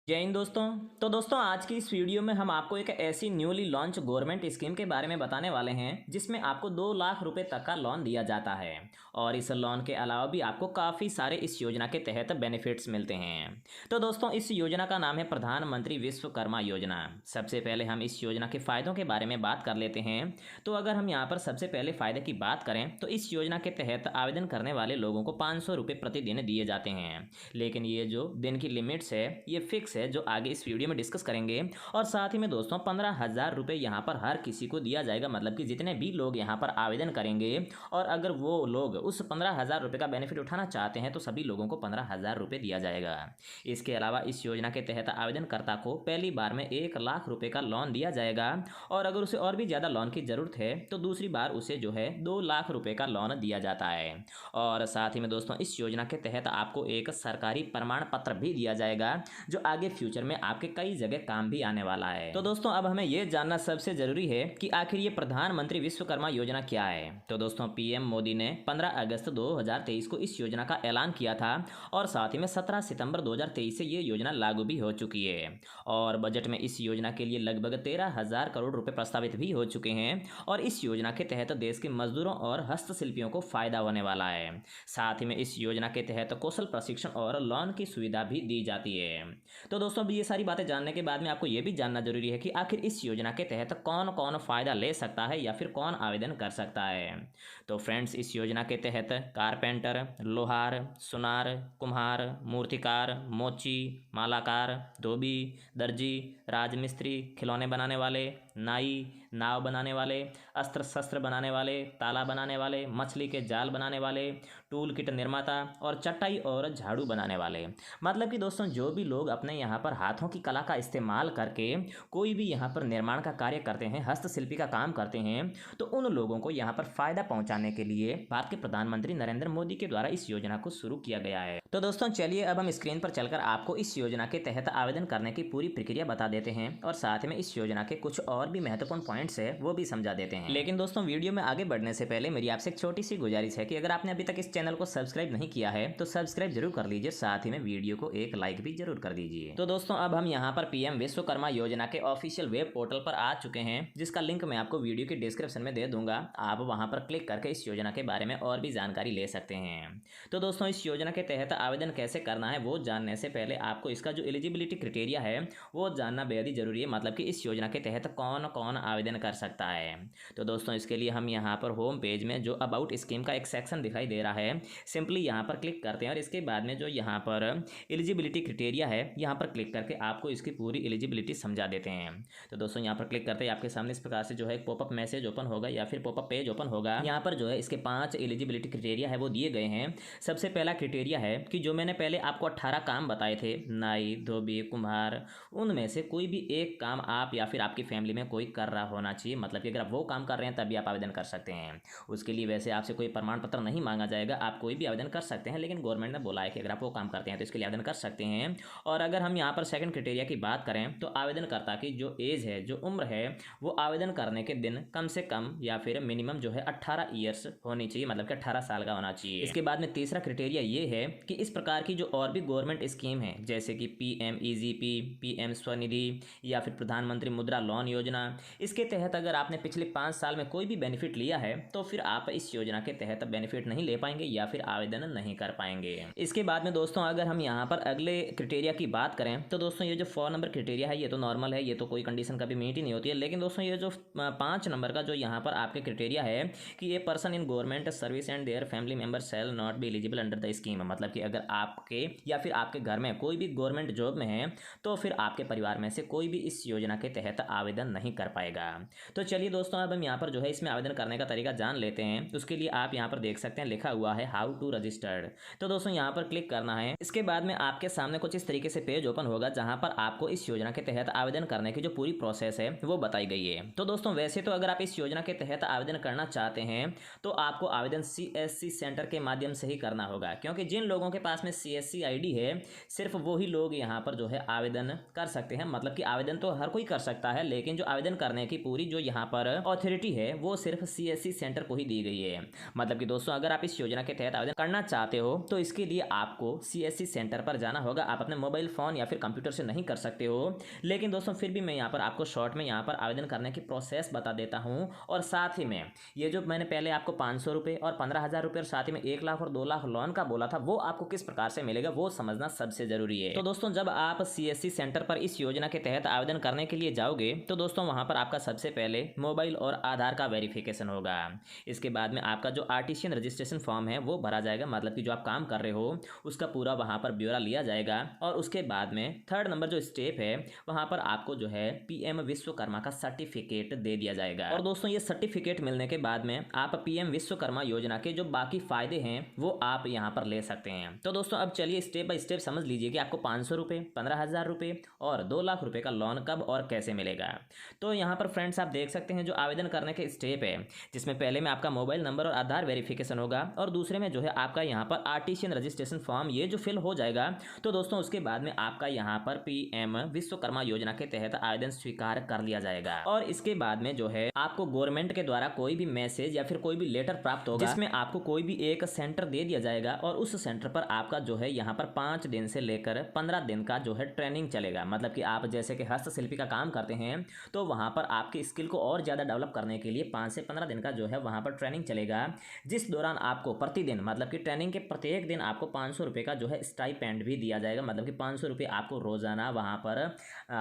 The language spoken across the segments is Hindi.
जय हिंद दोस्तों। तो दोस्तों आज की इस वीडियो में हम आपको एक ऐसी न्यूली लॉन्च गवर्नमेंट स्कीम के बारे में बताने वाले हैं जिसमें आपको 2 लाख रुपए तक का लोन दिया जाता है। और इस लोन के अलावा भी आपको काफ़ी सारे इस योजना के तहत बेनिफिट्स मिलते हैं। तो दोस्तों इस योजना का नाम है प्रधानमंत्री विश्वकर्मा योजना। सबसे पहले हम इस योजना के फ़ायदों के बारे में बात कर लेते हैं। तो अगर हम यहाँ पर सबसे पहले फ़ायदे की बात करें तो इस योजना के तहत आवेदन करने वाले लोगों को 500 रुपये प्रतिदिन दिए जाते हैं। लेकिन ये जो दिन की लिमिट्स है ये फिक्स है जो आगे इस वीडियो में डिस्कस करेंगे। और साथ ही में दोस्तों 15,000 रुपये यहाँ पर हर किसी को दिया जाएगा, मतलब कि जितने भी लोग यहाँ पर आवेदन करेंगे और अगर वो लोग उस 15,000 रुपये का बेनिफिट उठाना चाहते हैं तो सभी लोगों को 15,000 रुपये दिया जाएगा। इसके अलावा इस योजना के तहत आवेदनकर्ता को पहली बार में 1 लाख रुपये का लोन दिया जाएगा और अगर उसे और भी ज़्यादा लोन की ज़रूरत है तो दूसरी बार उसे जो है 2 लाख रुपये का लोन दिया जाता है। और साथ ही में दोस्तों इस योजना के तहत आपको एक सरकारी प्रमाण पत्र भी दिया जाएगा जो आगे फ्यूचर में आपके कई जगह काम भी आने वाला है। तो दोस्तों अब हमें यह जानना सबसे जरूरी है कि आखिर ये प्रधानमंत्री विश्वकर्मा योजना क्या है। तो दोस्तों पीएम मोदी ने 15 अगस्त 2023 को इस योजना का ऐलान किया था और साथ ही में 17 सितंबर 2023 से ये योजना लागू भी हो चुकी है। और बजट में इस योजना के लिए लगभग 13,000 करोड़ रुपए प्रस्तावित भी हो चुके हैं और इस योजना के तहत देश के मजदूरों और हस्तशिल्पियों को फायदा होने वाला है। साथ ही में इस योजना के तहत कौशल प्रशिक्षण और लोन की सुविधा भी दी जाती है। तो दोस्तों ये सारी बातें जानने के बाद में आपको ये भी जानना जरूरी है कि आखिर इस योजना के तहत कौन कौन फायदा ले सकता है या फिर कौन आवेदन कर सकता है। तो फ्रेंड्स इस योजना के तहत कारपेंटर, लोहार, सुनार, कुम्हार, मूर्तिकार, मोची, मालाकार, धोबी, दर्जी, राजमिस्त्री, खिलौने बनाने वाले, नाई, नाव बनाने वाले, अस्त्र शस्त्र बनाने वाले, ताला बनाने वाले, मछली के जाल बनाने वाले, टूल किट निर्माता और चटाई और झाड़ू बनाने वाले, मतलब कि दोस्तों जो भी लोग अपने यहाँ पर हाथों की कला का इस्तेमाल करके कोई भी यहाँ पर निर्माण का कार्य करते हैं, हस्तशिल्पी का काम करते हैं, तो उन लोगों को यहाँ पर फायदा पहुंचाने के लिए भारत के प्रधानमंत्री नरेंद्र मोदी के द्वारा इस योजना को शुरू किया गया है। तो दोस्तों चलिए अब हम स्क्रीन पर चलकर आपको इस योजना के तहत आवेदन करने की पूरी प्रक्रिया बता देते हैं और साथ में इस योजना के कुछ और भी महत्वपूर्ण पॉइंट्स है वो भी समझा देते हैं। लेकिन दोस्तों वीडियो में आगे बढ़ने से पहले मेरी आपसे एक छोटी सी गुजारिश है कि अगर आपने अभी तक इस चैनल को सब्सक्राइब नहीं किया है तो सब्सक्राइब जरूर कर लीजिए, साथ ही में वीडियो को एक लाइक भी जरूर कर दीजिए। तो दोस्तों अब हम यहाँ पर पीएम विश्वकर्मा योजना के ऑफिशियल वेब पोर्टल पर आ चुके हैं जिसका लिंक मैं आपको वीडियो के डिस्क्रिप्शन में दे दूंगा। आप वहां पर क्लिक करके इस योजना के बारे में और भी जानकारी ले सकते हैं। तो दोस्तों इस योजना के तहत आवेदन कैसे करना है वो जानने से पहले आपको इसका जो एलिजिबिलिटी क्राइटेरिया है वो जानना बेहद ही जरूरी है, मतलब कि इस योजना के तहत कौन कौन आवेदन कर सकता है। तो दोस्तों इसके लिए हम यहाँ पर होम पेज में जो अबाउट स्कीम का एक सेक्शन दिखाई दे रहा है, सिंपली यहाँ पर क्लिक करते हैं और इसके बाद में जो यहाँ पर एलिजिबिलिटी क्राइटेरिया है यहाँ पर क्लिक करके आपको इसकी पूरी एलिजिबिलिटी समझा देते हैं। तो दोस्तों यहाँ पर क्लिक करते ही आपके सामने इस प्रकार से जो है एक पॉपअप मैसेज ओपन होगा या फिर पॉपअप पेज ओपन होगा। यहाँ पर जो है इसके 5 एलिजिबिलिटी क्राइटेरिया है वो दिए गए हैं। सबसे पहला क्राइटेरिया है कि जो मैंने पहले आपको 18 काम बताए थे, नाई, धोबी, कुम्हार, उनमें से कोई भी एक काम आप या फिर आपकी फैमिली में कोई कर रहा होना चाहिए, मतलब कि अगर आप वो काम कर रहे हैं तभी आप आवेदन कर सकते हैं। उसके लिए वैसे आपसे कोई प्रमाण पत्र नहीं मांगा जाएगा, आप कोई भी आवेदन कर सकते हैं, लेकिन गवर्नमेंट ने बोला है कि अगर आप वो काम करते हैं तो इसके लिए आवेदन कर सकते हैं। और अगर हम यहाँ पर सेकंड क्राइटेरिया की बात करें तो आवेदनकर्ता की जो एज है, जो उम्र है, वो आवेदन करने के दिन कम से कम या फिर मिनिमम जो है 18 ईयर्स होनी चाहिए, मतलब कि 18 साल का होना चाहिए। इसके बाद में तीसरा क्राइटेरिया ये है कि इस प्रकार की जो और भी गवर्नमेंट स्कीम है जैसे कि PMEGP, PM स्वनिधि या फिर प्रधानमंत्री मुद्रा लोन योजना, इसके तहत अगर आपने पिछले 5 साल में कोई भी बेनिफिट लिया है तो फिर आप इस योजना के तहत बेनिफिट नहीं ले पाएंगे या फिर आवेदन नहीं कर पाएंगे। इसके बाद में दोस्तों अगर हम यहाँ पर अगले क्राइटेरिया की बात करें तो दोस्तों ये जो 4 नंबर क्राइटेरिया है ये तो नॉर्मल है, ये तो कोई कंडीशन कभी मीट ही नहीं होती है। लेकिन दोस्तों ये जो 5 नंबर का जो यहाँ पर आपके क्राइटेरिया है कि ये person in government service and their family member shall not be eligible under the scheme, मतलब कि अगर आपके या फिर आपके घर में कोई भी गवर्नमेंट जॉब में है तो फिर आपके परिवार में से कोई भी इस योजना के तहत आवेदन नहीं कर पाएगा। तो चलिए दोस्तों अब हम यहाँ पर जो है इसमें आवेदन करने का तरीका जान लेते हैं। उसके लिए आप यहाँ पर देख सकते हैं लिखा हुआ है हाउ टू रजिस्टर्ड। तो दोस्तों यहाँ पर क्लिक करना है। इसके बाद में आपके सामने कुछ इस तरीके से पेज ओपन होगा जहाँ पर आपको इस योजना के तहत आवेदन करने की जो पूरी प्रोसेस है वो बताई गई है। तो दोस्तों वैसे तो अगर आप इस योजना के तहत आवेदन करना चाहते हैं तो आपको आवेदन CSC सेंटर के माध्यम से ही करना होगा, क्योंकि जिन लोगों के पास में CSC ID है सिर्फ वो ही लोग यहाँ पर जो है आवेदन कर सकते हैं। मतलब कि आवेदन तो हर कोई कर सकता है, लेकिन जो आवेदन करने की पूरी जो यहाँ पर अथॉरिटी है वो सिर्फ सीएससी सेंटर को ही दी गई है। मतलब कि दोस्तों अगर आप इस योजना के तहत आवेदन करना चाहते हो तो इसके लिए आपको सीएससी सेंटर पर जाना होगा। आप अपने मोबाइल फ़ोन या फिर कंप्यूटर से नहीं कर सकते हो। लेकिन दोस्तों फिर भी मैं यहाँ पर आपको शॉर्ट में यहाँ पर आवेदन करने की प्रोसेस बता देता हूँ। और साथ ही में ये जो मैंने पहले आपको 500 रुपये और 15,000 रुपये और साथ ही में 1 लाख और 2 लाख लोन का बोला था, वो आपको किस प्रकार से मिलेगा वो समझना सबसे जरूरी है। तो दोस्तों जब आप सीएससी सेंटर पर इस योजना के तहत आवेदन करने के लिए जाओगे तो दोस्तों वहां पर आपका सबसे पहले मोबाइल और आधार का वेरिफिकेशन होगा। इसके बाद में आपका जो आर्टिशियन रजिस्ट्रेशन फॉर्म है वो भरा जाएगा। मतलब कि जो आप काम कर रहे हो उसका पूरा वहां पर ब्यौरा लिया जाएगा। और उसके बाद में 3rd नंबर जो स्टेप है वहां पर आपको जो है पीएम विश्वकर्मा का सर्टिफिकेट दे दिया जाएगा। और दोस्तों ये सर्टिफिकेट मिलने के बाद में आप पीएम विश्वकर्मा योजना के जो बाकी फायदे हैं वो आप यहां पर ले सकते हैं। तो दोस्तों अब चलिए स्टेप बाय स्टेप समझ लीजिए कि आपको 500 रुपये, 15,000 रुपये और 2 लाख रुपए का लोन कब और कैसे मिलेगा। तो यहाँ पर फ्रेंड्स आप देख सकते हैं जो आवेदन करने के स्टेप है, जिसमें पहले में आपका मोबाइल नंबर और आधार वेरिफिकेशन होगा और दूसरे में जो है आपका यहाँ पर आर्टिशियन रजिस्ट्रेशन फॉर्म ये जो फिल हो जाएगा। तो दोस्तों उसके बाद में आपका यहाँ पर पीएम विश्वकर्मा योजना के तहत आवेदन स्वीकार कर लिया जाएगा। और इसके बाद में जो है आपको गवर्नमेंट के द्वारा कोई भी मैसेज या फिर कोई भी लेटर प्राप्त होगा जिसमें आपको कोई भी एक सेंटर दे दिया जाएगा और उस सेंटर पर आपका जो है यहाँ पर 5 दिन से लेकर 15 दिन का जो है ट्रेनिंग चलेगा। मतलब कि आप जैसे कि हस्तशिल्पी का काम करते हैं तो वहाँ पर आपकी स्किल को और ज़्यादा डेवलप करने के लिए 5 से 15 दिन का जो है वहाँ पर ट्रेनिंग चलेगा, जिस दौरान आपको प्रतिदिन मतलब कि ट्रेनिंग के प्रत्येक दिन आपको 500 रुपये का जो है स्टाइपेंड भी दिया जाएगा। मतलब कि 500 रुपये आपको रोज़ाना वहाँ पर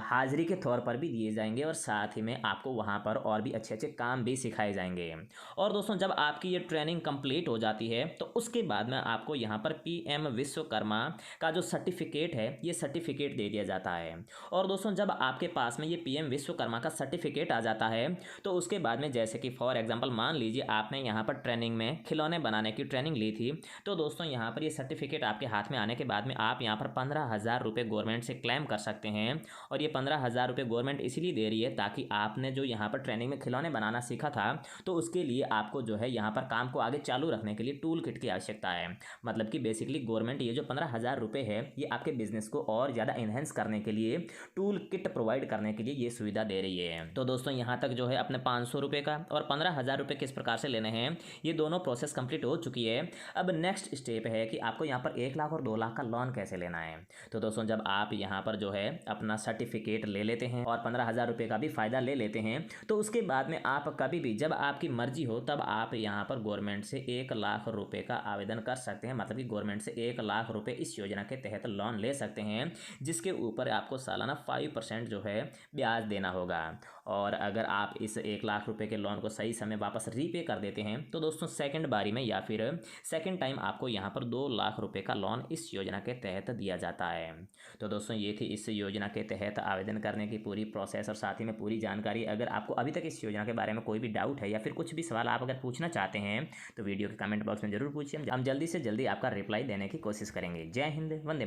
हाजिरी के तौर पर भी दिए जाएंगे और साथ ही में आपको वहाँ पर और भी अच्छे अच्छे काम भी सिखाए जाएंगे। और दोस्तों जब आपकी ये ट्रेनिंग कंप्लीट हो जाती है तो उसके बाद में आपको यहाँ पर पीएम विश्वकर्मा का जो सर्टिफिकेट है ये सर्टिफिकेट दे दिया जाता है। और दोस्तों जब आपके पास में ये पीएम विश्वकर्मा का सर्टिफिकेट आ जाता है तो उसके बाद में जैसे कि फॉर एग्जांपल मान लीजिए आपने यहाँ पर ट्रेनिंग में खिलौने बनाने की ट्रेनिंग ली थी, तो दोस्तों यहाँ पर ये सर्टिफिकेट आपके हाथ में आने के बाद में आप यहाँ पर 15,000 रुपये गवर्नमेंट से क्लेम कर सकते हैं। और ये 15,000 रुपये गवर्नमेंट इसलिए दे रही है ताकि आपने जो यहाँ पर ट्रेनिंग में खिलौने बनाना सीखा था तो उसके लिए आपको जो है यहाँ पर काम को आगे चालू रखने के लिए टूल किट की आवश्यकता है। मतलब कि बेसिकली गवर्नमेंट ये जो 15,000 रुपये है ये आपके बिजनेस को और ज़्यादा इन्हेंस करने के लिए टूल किट प्रोवाइड करने के लिए ये सुविधा दे रही है। तो दोस्तों यहाँ तक जो है अपने 500 रुपये का और 15,000 रुपये किस प्रकार से लेने हैं ये दोनों प्रोसेस कंप्लीट हो चुकी है। अब नेक्स्ट स्टेप है कि आपको यहाँ पर 1 लाख और 2 लाख का लोन कैसे लेना है। तो दोस्तों जब आप यहाँ पर जो है अपना सर्टिफिकेट ले लेते हैं और 15,000 रुपये का भी फ़ायदा ले लेते हैं तो उसके बाद में आप कभी भी जब आपकी मर्जी हो तब आप यहाँ पर गवर्नमेंट से 1 लाख रुपये का आवेदन कर सकते हैं। मतलब कि गवर्नमेंट से 1 लाख रुपये इस योजना के तहत लोन ले सकते हैं, जिसके ऊपर आपको सालाना 5% जो है ब्याज देना होगा। और अगर आप इस 1 लाख रुपए के लोन को सही समय वापस रीपे कर देते हैं तो दोस्तों सेकंड बारी में या फिर सेकंड टाइम आपको यहाँ पर 2 लाख रुपए का लोन इस योजना के तहत दिया जाता है। तो दोस्तों ये थी इस योजना के तहत आवेदन करने की पूरी प्रोसेस और साथ ही में पूरी जानकारी। अगर आपको अभी तक इस योजना के बारे में कोई भी डाउट है या फिर कुछ भी सवाल आप अगर पूछना चाहते हैं तो वीडियो के कमेंट बॉक्स में जरूर पूछिए। हम जल्दी से जल्दी आपका रिप्लाई देने की कोशिश करेंगे। जय हिंद, वंदे।